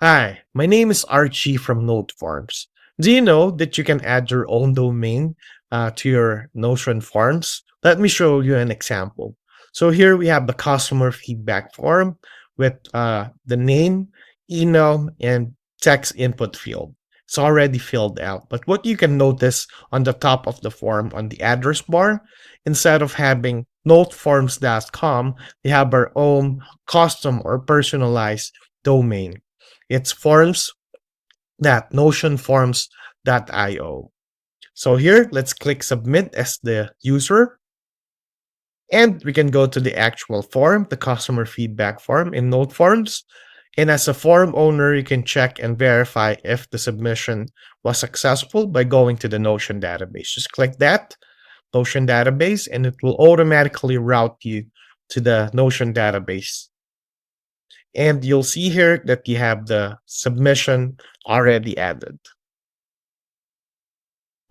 Hi, my name is Archie from NoteForms. Do you know that you can add your own domain to your Notion forms? Let me show you an example. So here we have the customer feedback form with the name, email, and text input field. It's already filled out. But what you can notice on the top of the form on the address bar, instead of having noteforms.com, we have our own custom or personalized domain. It's forms that notionforms.io. So here, let's click submit as the user. And we can go to the actual form, the customer feedback form in NoteForms. And as a form owner, you can check and verify if the submission was successful by going to the Notion database. Just click that Notion database, and it will automatically route you to the Notion database. And you'll see here that you have the submission already added.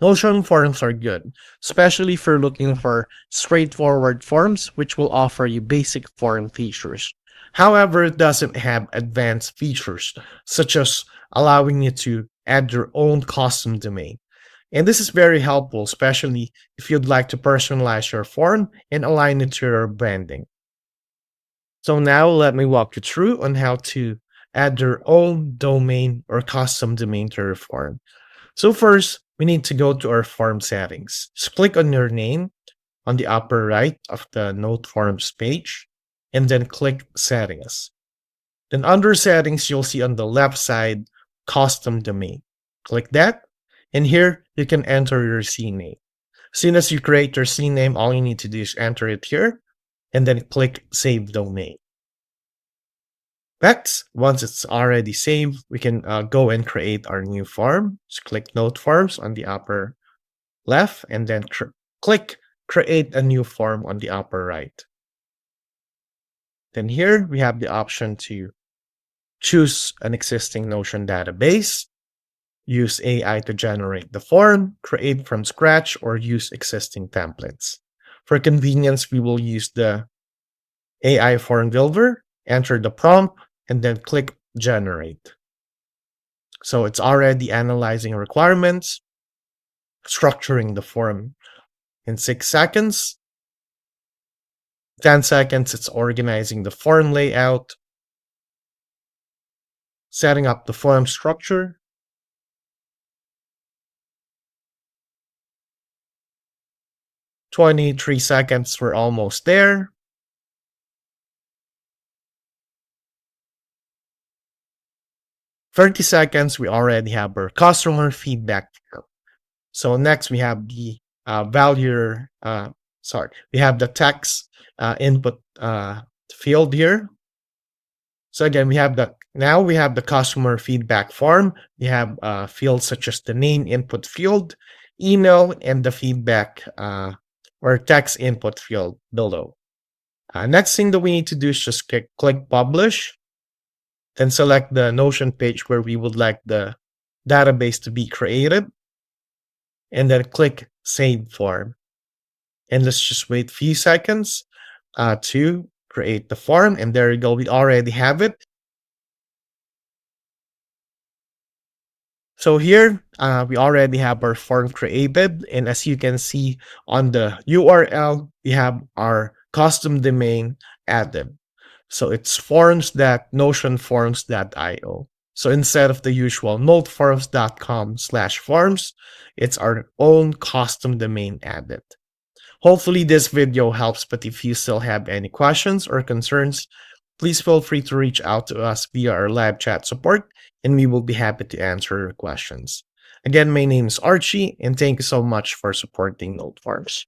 Notion forms are good, especially if you're looking for straightforward forms, which will offer you basic form features. However, it doesn't have advanced features, such as allowing you to add your own custom domain. And this is very helpful, especially if you'd like to personalize your form and align it to your branding. So now let me walk you through on how to add your own domain or custom domain to your form. So first, we need to go to our form settings. Just click on your name on the upper right of the NoteForms page, and then click Settings. Then under Settings, you'll see on the left side, Custom Domain. Click that, and here you can enter your CNAME. As soon as you create your CNAME, all you need to do is enter it here, and then click Save Domain. Next, once it's already saved, we can go and create our new form. Just click NoteForms on the upper left, and then click Create a New Form on the upper right. Then here we have the option to choose an existing Notion database, use AI to generate the form, create from scratch, or use existing templates. For convenience, we will use the AI form builder, enter the prompt, and then click Generate. So it's already analyzing requirements, structuring the form in 6 seconds. 10 seconds, it's organizing the form layout, setting up the form structure. 23 seconds, we're almost there. 30 seconds, we already have our customer feedback. So next we have the we have the text input field here. So again, we have the customer feedback form. We have fields such as the name input field, email, and the feedback or text input field below. Next thing that we need to do is just click publish, then select the Notion page where we would like the database to be created, and then click Save Form. And let's just wait a few seconds to create the form, and there you go, we already have it. So here, we already have our form created, and as you can see on the URL, we have our custom domain added. So it's forms.notionforms.io. So instead of the usual noteforms.com/forms, it's our own custom domain added. Hopefully this video helps, but if you still have any questions or concerns, please feel free to reach out to us via our live chat support, and we will be happy to answer your questions. Again, my name is Archie, and thank you so much for supporting NoteForms.